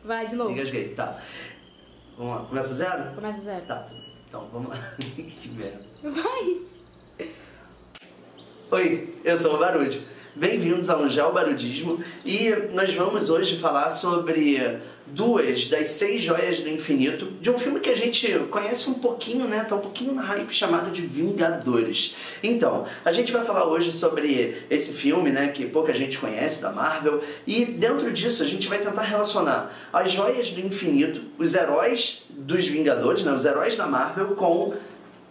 Vai, de novo. Engasguei, tá. Vamos lá, começa zero? Começa zero. Tá, então vamos lá. Que merda. Vai. Oi, eu sou o Barude. Bem-vindos ao Geobarudismo e nós vamos hoje falar sobre duas das 6 joias do infinito de um filme que a gente conhece um pouquinho, né? Tá um pouquinho na hype, chamado de Vingadores. Então, a gente vai falar hoje sobre esse filme, né? Que pouca gente conhece, da Marvel, e dentro disso a gente vai tentar relacionar as joias do infinito, os heróis dos Vingadores, né? Os heróis da Marvel com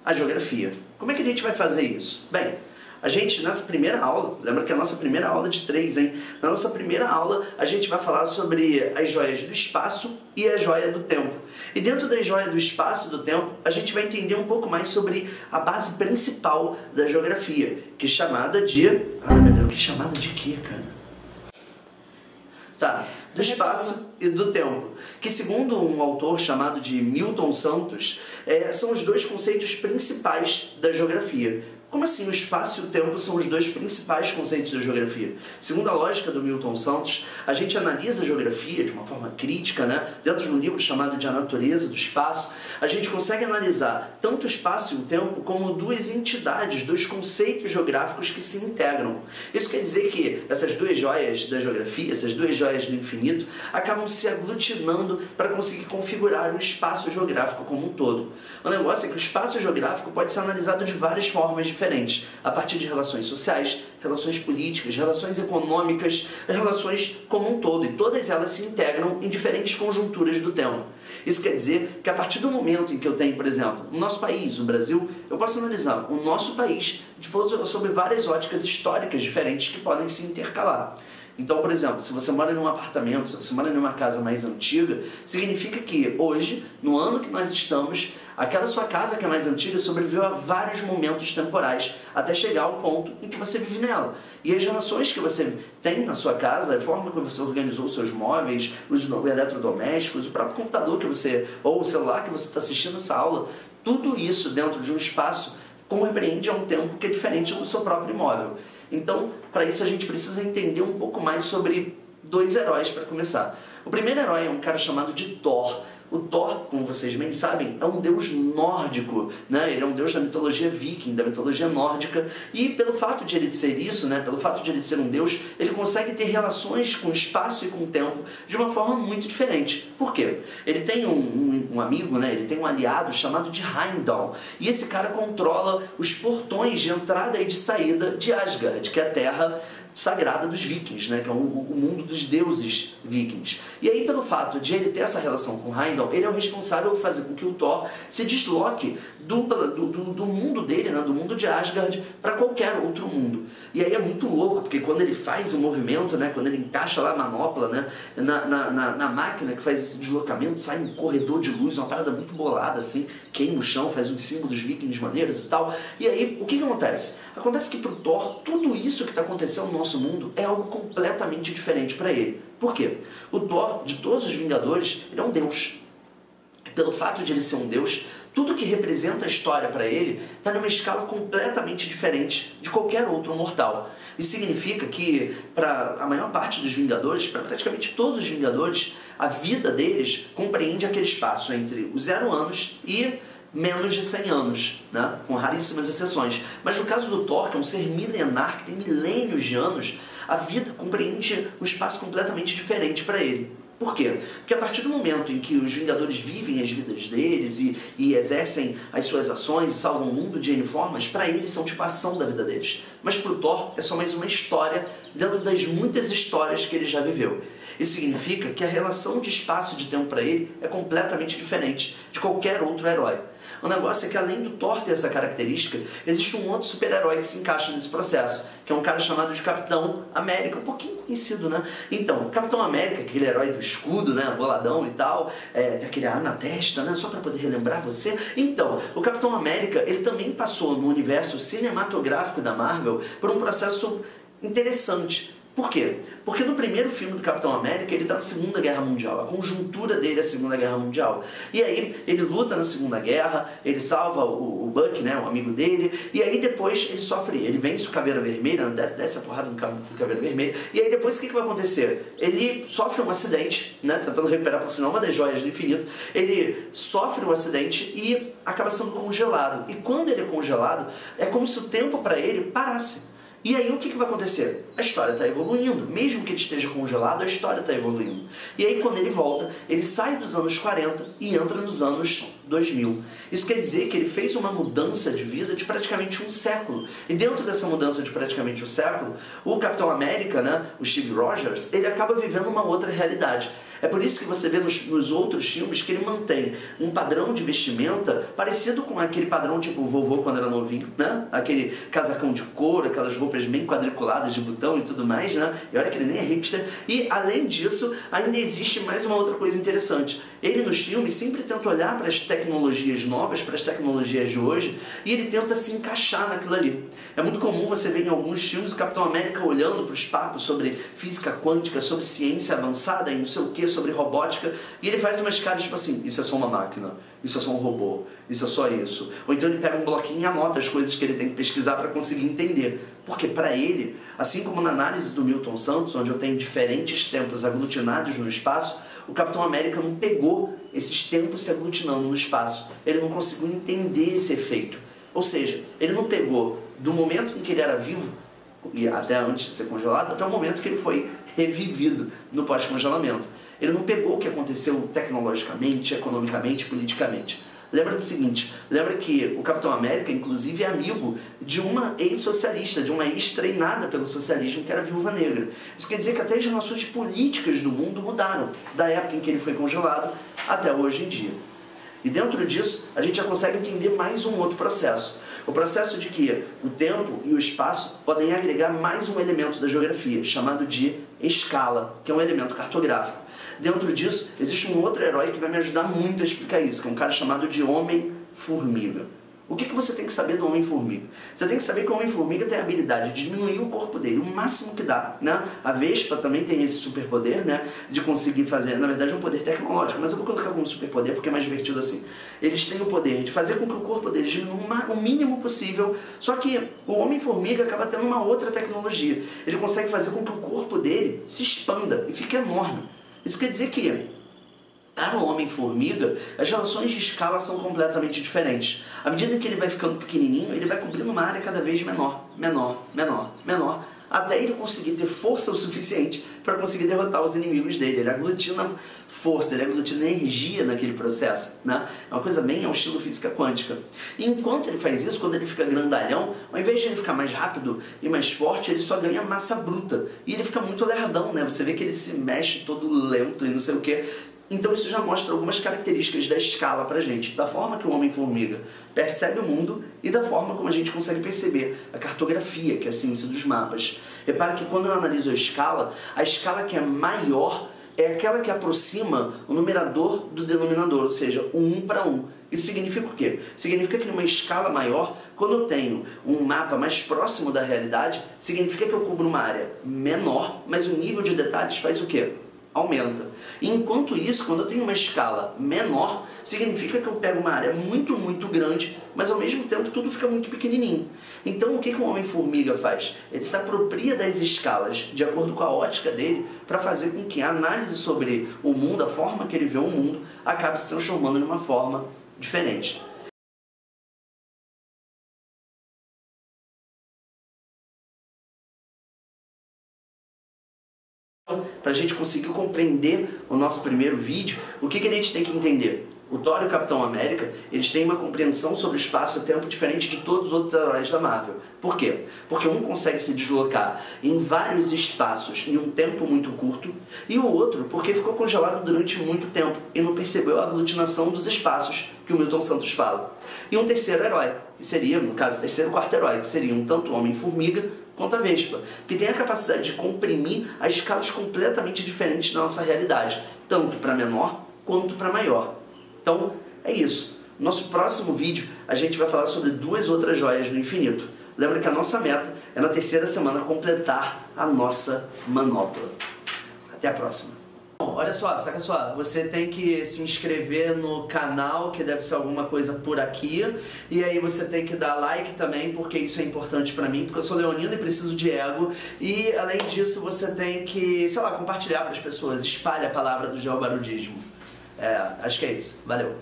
a geografia. Como é que a gente vai fazer isso? Bem, a gente, nessa primeira aula, lembra que é a nossa primeira aula de 3, hein? Na nossa primeira aula, a gente vai falar sobre as joias do espaço e a joia do tempo. E dentro da joia do espaço e do tempo, a gente vai entender um pouco mais sobre a base principal da geografia, que é chamada de... Ai, meu Deus, que chamada de quê, cara? Tá, do espaço e do tempo, que segundo um autor chamado de Milton Santos, são os dois conceitos principais da geografia. Como assim o espaço e o tempo são os dois principais conceitos da geografia? Segundo a lógica do Milton Santos, a gente analisa a geografia de uma forma crítica, né? Dentro de um livro chamado de A Natureza do Espaço, a gente consegue analisar tanto o espaço e o tempo como duas entidades, dois conceitos geográficos que se integram. Isso quer dizer que essas duas joias da geografia, essas duas joias do infinito, acabam se aglutinando para conseguir configurar o espaço geográfico como um todo. O negócio é que o espaço geográfico pode ser analisado de várias formas diferentes, a partir de relações sociais, relações políticas, relações econômicas, relações como um todo, e todas elas se integram em diferentes conjunturas do tempo. Isso quer dizer que a partir do momento em que eu tenho, por exemplo, no nosso país, o Brasil, eu posso analisar o nosso país sobre várias óticas históricas diferentes que podem se intercalar. Então, por exemplo, se você mora num apartamento, se você mora numa casa mais antiga, significa que hoje, no ano que nós estamos, aquela sua casa que é mais antiga sobreviveu a vários momentos temporais até chegar ao ponto em que você vive nela. E as relações que você tem na sua casa, a forma que você organizou os seus móveis, os eletrodomésticos, o próprio computador que você, ou o celular que você está assistindo essa aula, tudo isso dentro de um espaço compreende a um tempo que é diferente do seu próprio imóvel. Então, para isso a gente precisa entender um pouco mais sobre dois heróis para começar. O primeiro herói é um cara chamado de Thor. O Thor, como vocês bem sabem, é um deus nórdico, né? Ele é um deus da mitologia viking, da mitologia nórdica, e pelo fato de ele ser isso, né? Pelo fato de ele ser um deus, ele consegue ter relações com o espaço e com o tempo de uma forma muito diferente. Por quê? Ele tem um amigo, né? Ele tem um aliado chamado de Heimdall, e esse cara controla os portões de entrada e de saída de Asgard, que é a terra sagrada dos vikings, né? Que é o mundo dos deuses vikings. E aí, pelo fato de ele ter essa relação com Heimdall, ele é o responsável por fazer com que o Thor se desloque do mundo dele, né? Do mundo de Asgard, para qualquer outro mundo. E aí é muito louco, porque quando ele faz o movimento, né? Quando ele encaixa lá a manopla, né? Na máquina que faz esse deslocamento, sai um corredor de luz, uma parada muito bolada, assim, queima o chão, faz um símbolo dos vikings maneiros e tal. E aí, o que acontece? Acontece que pro Thor, tudo isso que está acontecendo no nosso mundo é algo completamente diferente para ele. Por quê? O Thor, de todos os Vingadores, ele é um deus. Pelo fato de ele ser um deus, tudo que representa a história para ele está numa escala completamente diferente de qualquer outro mortal. Isso significa que, para a maior parte dos Vingadores, para praticamente todos os Vingadores, a vida deles compreende aquele espaço entre os 0 anos e menos de 100 anos, né? Com raríssimas exceções. Mas no caso do Thor, que é um ser milenar, que tem milênios de anos, a vida compreende um espaço completamente diferente para ele. Por quê? Porque a partir do momento em que os Vingadores vivem as vidas deles e exercem as suas ações e salvam o mundo de N formas, para eles são tipo a ação da vida deles. Mas para o Thor é só mais uma história dentro das muitas histórias que ele já viveu. Isso significa que a relação de espaço e de tempo para ele é completamente diferente de qualquer outro herói. O negócio é que, além do Thor ter essa característica, existe um outro super-herói que se encaixa nesse processo, que é um cara chamado de Capitão América, um pouquinho conhecido, né? Então, o Capitão América, aquele herói do escudo, né? Boladão e tal, tem aquele ar na testa, né? Só para poder relembrar você. Então, o Capitão América, ele também passou no universo cinematográfico da Marvel por um processo interessante. Por quê? Porque no primeiro filme do Capitão América ele está na Segunda Guerra Mundial, a conjuntura dele é a Segunda Guerra Mundial. E aí ele luta na Segunda Guerra, ele salva o Buck, né, o amigo dele, e aí depois ele vence o Caveira Vermelha, desce a porrada do Caveira Vermelha, e aí depois o que vai acontecer? Ele sofre um acidente, né, tentando recuperar por sinal uma das joias do infinito, ele sofre um acidente e acaba sendo congelado. E quando ele é congelado, é como se o tempo para ele parasse. E aí o que vai acontecer? A história está evoluindo. Mesmo que ele esteja congelado, a história está evoluindo. E aí quando ele volta, ele sai dos anos 40 e entra nos anos 2000. Isso quer dizer que ele fez uma mudança de vida de praticamente um século. E dentro dessa mudança de praticamente um século, o Capitão América, né, o Steve Rogers, ele acaba vivendo uma outra realidade. É por isso que você vê nos outros filmes que ele mantém um padrão de vestimenta parecido com aquele padrão tipo o vovô quando era novinho, né? Aquele casacão de couro, aquelas roupas bem quadriculadas de botão e tudo mais, né? E olha que ele nem é hipster. E além disso, ainda existe mais uma outra coisa interessante. Ele nos filmes sempre tenta olhar para as tecnologias novas, para as tecnologias de hoje, e ele tenta se encaixar naquilo ali. É muito comum você ver em alguns filmes o Capitão América olhando para os papos sobre física quântica, sobre ciência avançada e não sei o que, sobre robótica, e ele faz umas caras tipo assim, isso é só uma máquina, isso é só um robô, isso é só isso. Ou então ele pega um bloquinho e anota as coisas que ele tem que pesquisar para conseguir entender. Porque para ele, assim como na análise do Milton Santos, onde eu tenho diferentes tempos aglutinados no espaço, o Capitão América não pegou esses tempos se aglutinando no espaço. Ele não conseguiu entender esse efeito. Ou seja, ele não pegou do momento em que ele era vivo, e até antes de ser congelado, até o momento que ele foi revivido no pós-congelamento. Ele não pegou o que aconteceu tecnologicamente, economicamente, politicamente. Lembra do seguinte, lembra que o Capitão América, inclusive, é amigo de uma ex-socialista, de uma ex-treinada pelo socialismo, que era a Viúva Negra. Isso quer dizer que até as relações políticas do mundo mudaram, da época em que ele foi congelado até hoje em dia. E dentro disso, a gente já consegue entender mais um outro processo. O processo de que o tempo e o espaço podem agregar mais um elemento da geografia, chamado de escala, que é um elemento cartográfico. Dentro disso, existe um outro herói que vai me ajudar muito a explicar isso, que é um cara chamado de Homem-Formiga. O que você tem que saber do Homem-Formiga? Você tem que saber que o Homem-Formiga tem a habilidade de diminuir o corpo dele, o máximo que dá, né? A Vespa também tem esse superpoder, né? De conseguir fazer, na verdade é um poder tecnológico, mas eu vou colocar como superpoder porque é mais divertido assim. Eles têm o poder de fazer com que o corpo deles diminua o mínimo possível, só que o Homem-Formiga acaba tendo uma outra tecnologia. Ele consegue fazer com que o corpo dele se expanda e fique enorme. Isso quer dizer que, para o Homem-Formiga, as relações de escala são completamente diferentes. À medida que ele vai ficando pequenininho, ele vai cobrindo uma área cada vez menor, até ele conseguir ter força o suficiente para conseguir derrotar os inimigos dele. Ele aglutina força, ele aglutina energia naquele processo, né? É uma coisa bem ao estilo física quântica. E enquanto ele faz isso, quando ele fica grandalhão, ao invés de ele ficar mais rápido e mais forte, ele só ganha massa bruta. E ele fica muito lerdão, né? Você vê que ele se mexe todo lento e não sei o que. Então isso já mostra algumas características da escala pra gente, da forma que o Homem-Formiga percebe o mundo e da forma como a gente consegue perceber a cartografia, que é a ciência dos mapas. Repara que quando eu analiso a escala que é maior é aquela que aproxima o numerador do denominador, ou seja, o 1 para 1. Isso significa o quê? Significa que numa escala maior, quando eu tenho um mapa mais próximo da realidade, significa que eu cubro uma área menor, mas o nível de detalhes faz o quê? Aumenta. E enquanto isso, quando eu tenho uma escala menor, significa que eu pego uma área muito, muito grande, mas ao mesmo tempo tudo fica muito pequenininho. Então o que o Homem-Formiga faz? Ele se apropria das escalas, de acordo com a ótica dele, para fazer com que a análise sobre o mundo, a forma que ele vê o mundo, acabe se transformando numa forma diferente. Para a gente conseguir compreender o nosso primeiro vídeo, o que a gente tem que entender? O Thor e o Capitão América, eles têm uma compreensão sobre o espaço e tempo diferente de todos os outros heróis da Marvel. Por quê? Porque um consegue se deslocar em vários espaços em um tempo muito curto, e o outro porque ficou congelado durante muito tempo e não percebeu a aglutinação dos espaços que o Milton Santos fala. E um terceiro herói, que seria, no caso, o terceiro e quarto herói, que seriam tanto o Homem-Formiga quanto a Vespa, que tem a capacidade de comprimir as escalas completamente diferentes da nossa realidade, tanto para menor quanto para maior. Então, é isso. No nosso próximo vídeo, a gente vai falar sobre duas outras joias do infinito. Lembra que a nossa meta é na terceira semana completar a nossa manopla. Até a próxima. Bom, olha só, saca só, você tem que se inscrever no canal, que deve ser alguma coisa por aqui, e aí você tem que dar like também, porque isso é importante pra mim, porque eu sou leonino e preciso de ego, e além disso você tem que, sei lá, compartilhar pras pessoas, espalhe a palavra do geobarudismo. Acho que é isso. Valeu!